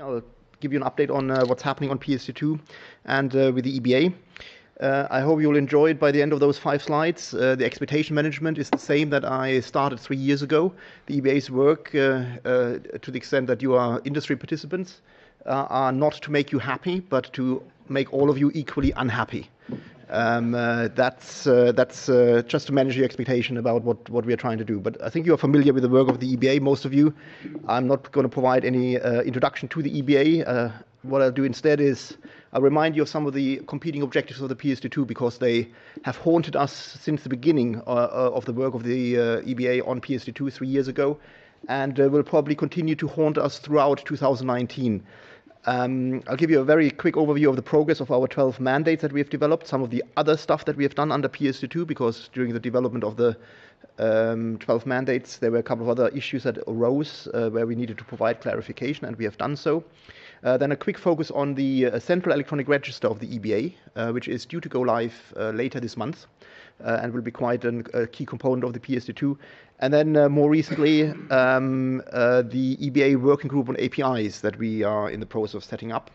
I'll give you an update on what's happening on PSD2 and with the EBA. I hope you'll enjoy it by the end of those 5 slides. The expectation management is the same that I started 3 years ago. The EBA's work, to the extent that you are industry participants, are not to make you happy, but to make all of you equally unhappy. That's just to manage your expectation about what we are trying to do. But I think you are familiar with the work of the EBA, most of you. I'm not going to provide any introduction to the EBA. What I'll do instead is I'll remind you of some of the competing objectives of the PSD2 because they have haunted us since the beginning of the work of the EBA on PSD2 3 years ago, and will probably continue to haunt us throughout 2019. I'll give you a very quick overview of the progress of our 12 mandates that we have developed, some of the other stuff that we have done under PSD2, because during the development of the 12 mandates, there were a couple of other issues that arose where we needed to provide clarification, and we have done so. Then a quick focus on the central electronic register of the EBA, which is due to go live later this month, and will be quite a key component of the PSD2. And then more recently, the EBA working group on APIs that we are in the process of setting up.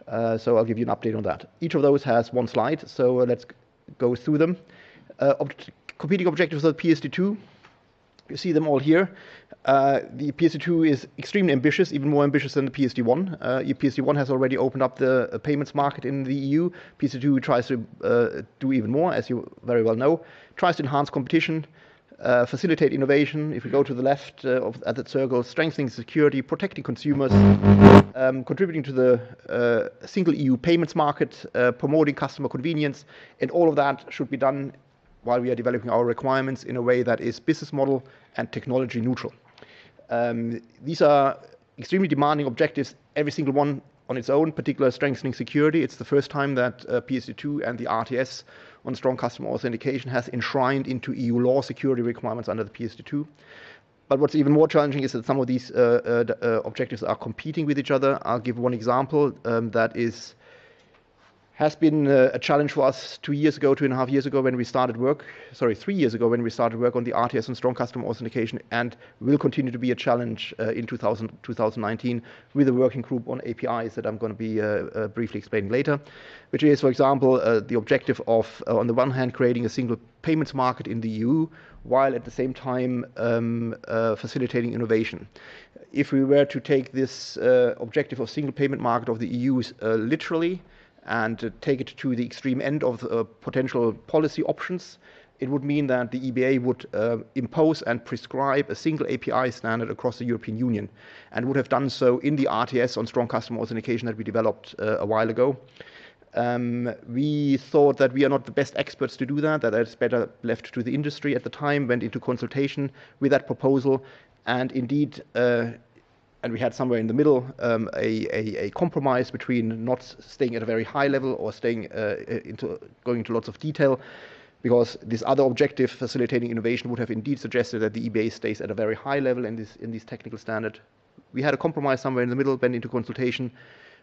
So I'll give you an update on that. Each of those has 1 slide, so let's go through them. Competing objectives of the PSD2. You see them all here. The PSD2 is extremely ambitious, even more ambitious than the PSD1. PSD1 has already opened up the payments market in the EU. PSD2 tries to do even more, as you very well know. Tries to enhance competition, facilitate innovation. If we go to the left at that circle, strengthening security, protecting consumers, contributing to the single EU payments market, promoting customer convenience, and all of that should be done while we are developing our requirements in a way that is business model and technology neutral. These are extremely demanding objectives, every single one on its own, particularly strengthening security. It's the first time that PSD2 and the RTS on strong customer authentication has enshrined into EU law security requirements under the PSD2. But what's even more challenging is that some of these objectives are competing with each other. I'll give one example that has been a challenge for us 2 years ago, 2.5 years ago when we started work, 3 years ago when we started work on the RTS and strong customer authentication, and will continue to be a challenge in 2019 with a working group on APIs that I'm going to be briefly explaining later, which is, for example, the objective of, on the one hand, creating a single payments market in the EU, while at the same time facilitating innovation. If we were to take this objective of single payment market of the EU literally, and take it to the extreme end of potential policy options, it would mean that the EBA would impose and prescribe a single API standard across the European Union, and would have done so in the RTS on strong customer authentication that we developed a while ago. We thought that we are not the best experts to do that it's better left to the industry at the time, went into consultation with that proposal, and indeed, and we had somewhere in the middle a compromise between not staying at a very high level or staying going into lots of detail, because this other objective, facilitating innovation, would have indeed suggested that the EBA stays at a very high level in this technical standard. We had a compromise somewhere in the middle, went into consultation.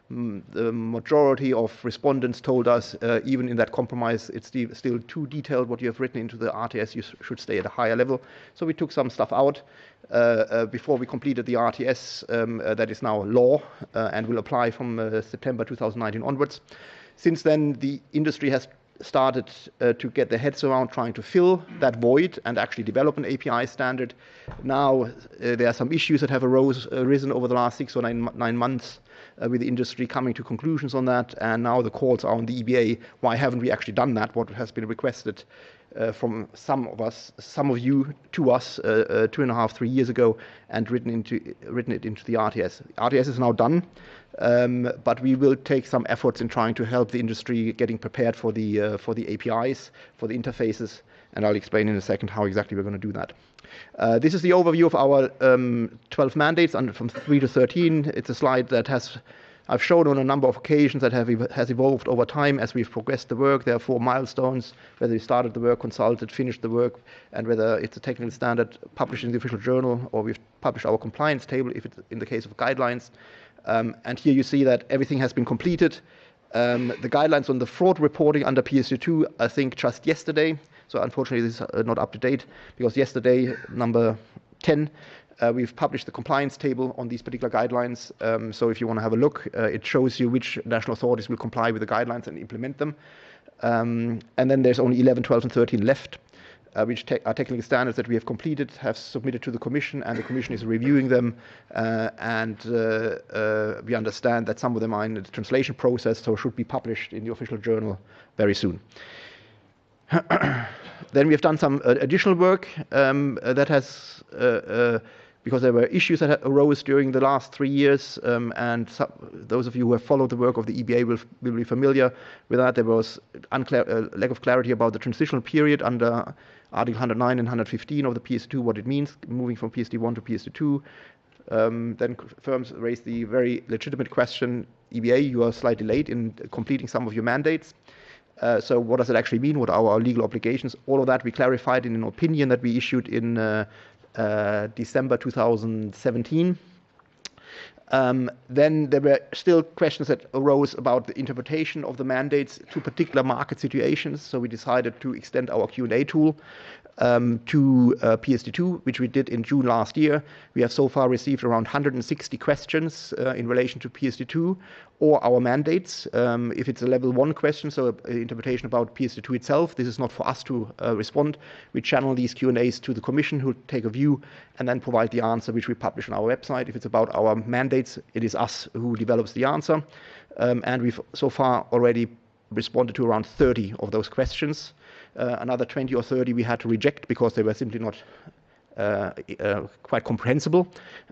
The majority of respondents told us, even in that compromise, it's still too detailed what you have written into the RTS, you should stay at a higher level. So we took some stuff out before we completed the RTS that is now law and will apply from September 2019 onwards. Since then, the industry has started to get their heads around trying to fill that void and actually develop an API standard. Now, there are some issues that have arisen over the last 6 or 9 months with the industry coming to conclusions on that, and now the calls are on the EBA. Why haven't we actually done that? What has been requested from some of you to us 2.5, 3 years ago, and written it into the RTS. RTS is now done, but we will take some efforts in trying to help the industry getting prepared for the APIs, for the interfaces, and I'll explain in a second how exactly we're going to do that. This is the overview of our 12 mandates from 3 to 13. It's a slide that I've shown on a number of occasions that has evolved over time as we've progressed the work. There are 4 milestones: whether we started the work, consulted, finished the work, and whether it's a technical standard published in the official journal, or we've published our compliance table if it's in the case of guidelines. And here you see that everything has been completed. The guidelines on the fraud reporting under PSD2, I think, just yesterday. So unfortunately, this is not up to date, because yesterday, number 10, We've published the compliance table on these particular guidelines. So if you want to have a look, it shows you which national authorities will comply with the guidelines and implement them. And then there's only 11, 12, and 13 left, which are technical standards that we have completed, have submitted to the Commission, and the Commission is reviewing them. And we understand that some of them are in the translation process, so should be published in the official journal very soon. Then we have done some additional work that has, because there were issues that arose during the last 3 years, and those of you who have followed the work of the EBA will be familiar with that. There was lack of clarity about the transitional period under Article 109 and 115 of the PSD2, what it means, moving from PSD1 to PSD2. Then firms raised the very legitimate question, EBA, you are slightly late in completing some of your mandates. So what does it actually mean? What are our legal obligations? All of that we clarified in an opinion that we issued in December 2017. Then there were still questions that arose about the interpretation of the mandates to particular market situations. So we decided to extend our Q&A tool to PSD2, which we did in June last year. We have so far received around 160 questions in relation to PSD2 or our mandates. If it's a level 1 question, so an interpretation about PSD2 itself, this is not for us to respond. We channel these Q&As to the Commission, who take a view and then provide the answer, which we publish on our website. If it's about our mandates, it is us who develops the answer. And we've so far already responded to around 30 of those questions. Another 20 or 30 we had to reject because they were simply not quite comprehensible,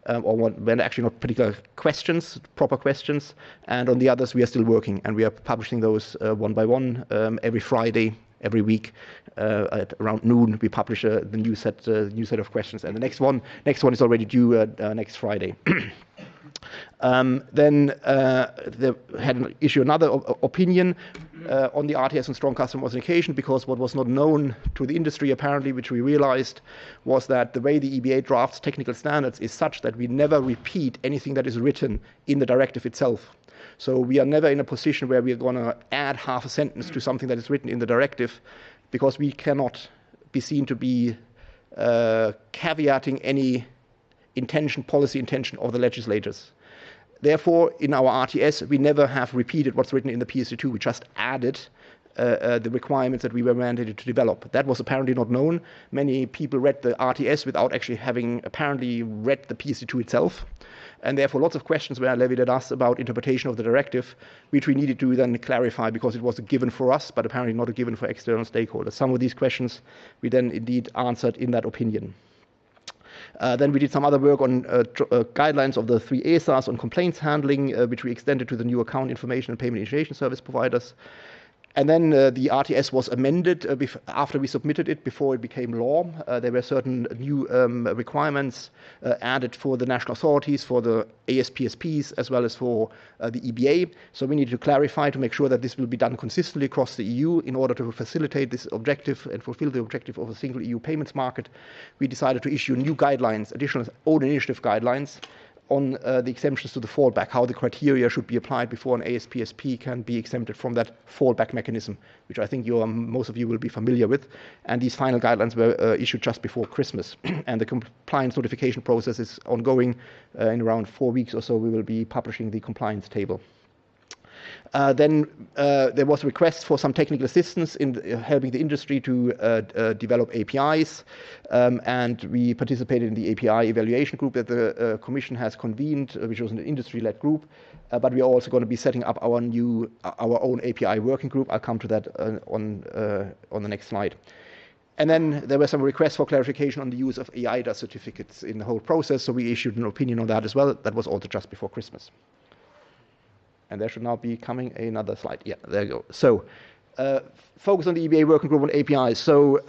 or when actually not particular questions, proper questions. And on the others, we are still working, and we are publishing those one by one every Friday, every week at around noon. We publish the new set of questions, and the next one is already due next Friday. Then they had issued another opinion on the RTS and strong customer authentication, because what was not known to the industry apparently, which we realized, was that the way the EBA drafts technical standards is such that we never repeat anything that is written in the directive itself. So we are never in a position where we are going to add half a sentence to something that is written in the directive, because we cannot be seen to be caveating any policy intention of the legislators. Therefore, in our RTS, we never have repeated what's written in the PSD2. We just added the requirements that we were mandated to develop. That was apparently not known. Many people read the RTS without actually having apparently read the PSD2 itself. And therefore, lots of questions were levied at us about interpretation of the directive, which we needed to then clarify, because it was a given for us, but apparently not a given for external stakeholders. Some of these questions we then indeed answered in that opinion. Then we did some other work on guidelines of the 3 ESAs on complaints handling, which we extended to the new account information and payment initiation service providers. And then the RTS was amended after we submitted it, before it became law. There were certain new requirements added for the national authorities, for the ASPSPs, as well as for the EBA. So we need to clarify to make sure that this will be done consistently across the EU in order to facilitate this objective and fulfill the objective of a single EU payments market. We decided to issue new guidelines, additional own initiative guidelines, on the exemptions to the fallback, how the criteria should be applied before an ASPSP can be exempted from that fallback mechanism, which I think most of you will be familiar with. And these final guidelines were issued just before Christmas. And the compliance notification process is ongoing. In around 4 weeks or so, we will be publishing the compliance table. Then there was a request for some technical assistance in helping the industry to develop APIs, and we participated in the API evaluation group that the Commission has convened, which was an industry-led group. But we are also going to be setting up our own API working group. I'll come to that on the next slide. And then there were some requests for clarification on the use of EIDA certificates in the whole process, so we issued an opinion on that as well. That was also just before Christmas. And there should now be coming another slide. Yeah, there you go. So, focus on the EBA working group on APIs. So,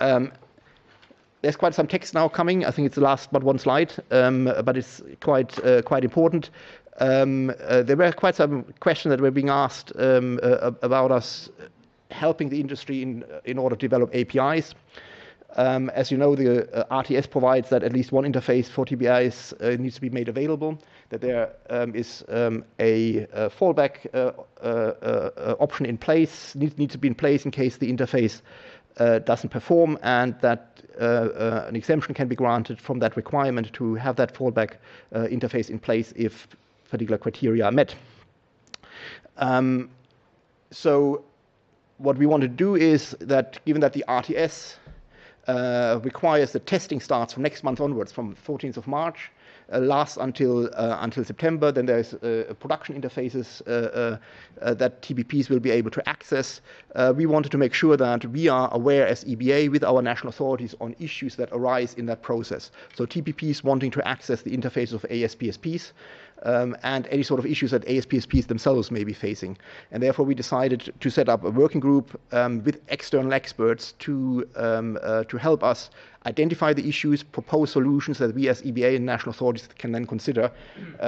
there's quite some text now coming. I think it's the last but one slide, but it's quite important. There were quite some questions that were being asked about us helping the industry in order to develop APIs. As you know, the RTS provides that at least one interface for TBIs needs to be made available, that there is a fallback option in place, needs to be in place in case the interface doesn't perform, and that an exemption can be granted from that requirement to have that fallback interface in place if particular criteria are met. So what we want to do is that, given that the RTS requires that testing starts from next month onwards, from 14th of March, lasts until September. Then there's production interfaces that TPPs will be able to access. We wanted to make sure that we are aware as EBA with our national authorities on issues that arise in that process. So TPPs wanting to access the interface of ASPSPs and any sort of issues that ASPSPs themselves may be facing. And therefore we decided to set up a working group with external experts to help us identify the issues, propose solutions that we as EBA and national authorities can then consider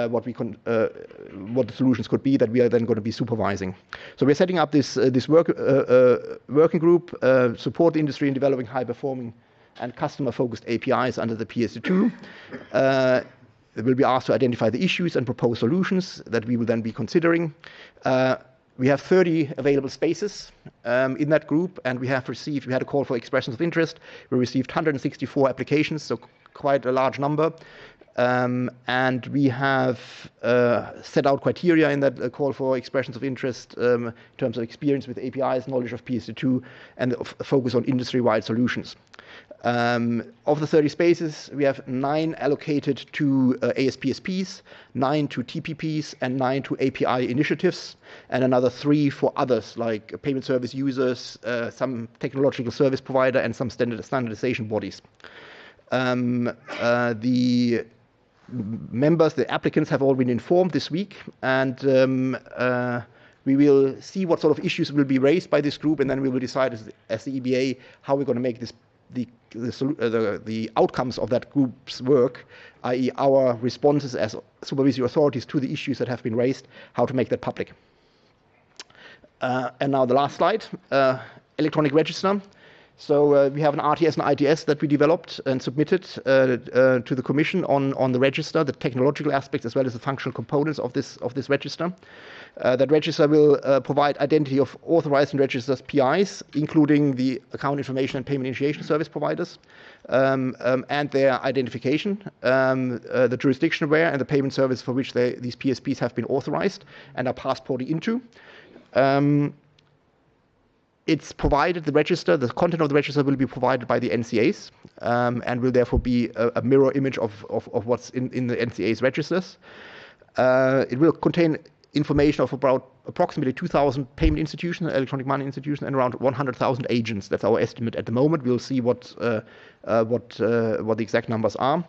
what the solutions could be that we are then going to be supervising. So we're setting up this working group, support the industry in developing high-performing and customer-focused APIs under the PSD2. They will be asked to identify the issues and propose solutions that we will then be considering. We have 30 available spaces in that group, and we had a call for expressions of interest. We received 164 applications, so quite a large number. And we have set out criteria in that call for expressions of interest in terms of experience with APIs, knowledge of PSD2, and focus on industry-wide solutions. Of the 30 spaces, we have 9 allocated to ASPSPs, 9 to TPPs, and 9 to API initiatives, and another 3 for others, like payment service users, some technological service provider, and some standardization bodies. The members, the applicants, have all been informed this week, and we will see what sort of issues will be raised by this group, and then we will decide as the EBA how we're going to make this the outcomes of that group's work, i.e. our responses as supervisory authorities to the issues that have been raised, how to make that public. And now the last slide, electronic register. So we have an RTS and ITS that we developed and submitted to the Commission on the register, the technological aspects as well as the functional components of this register. That register will provide identity of authorized and registered PIs, including the account information and payment initiation service providers, and their identification, the jurisdiction where and the payment service for which these PSPs have been authorized and are passporting into. It's provided, the content of the register will be provided by the NCAs and will therefore be a mirror image of what's in the NCA's registers. It will contain information of about approximately 2,000 payment institutions, electronic money institutions, and around 100,000 agents. That's our estimate at the moment. We'll see what the exact numbers are.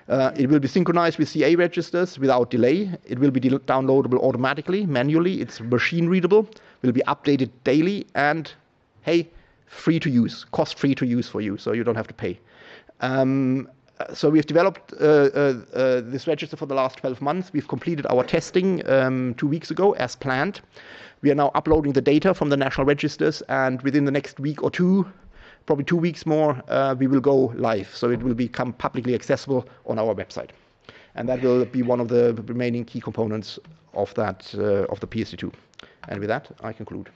It will be synchronized with CA registers without delay. It will be downloadable automatically, manually. It's machine readable. Will be updated daily, and hey, free to use, cost-free to use for you, so you don't have to pay. So we've developed this register for the last 12 months. We've completed our testing 2 weeks ago as planned. We are now uploading the data from the national registers, and within the next week or two, probably 2 weeks more, we will go live. So it will become publicly accessible on our website. And that will be one of the remaining key components of that of the PSD2. And with that, I conclude.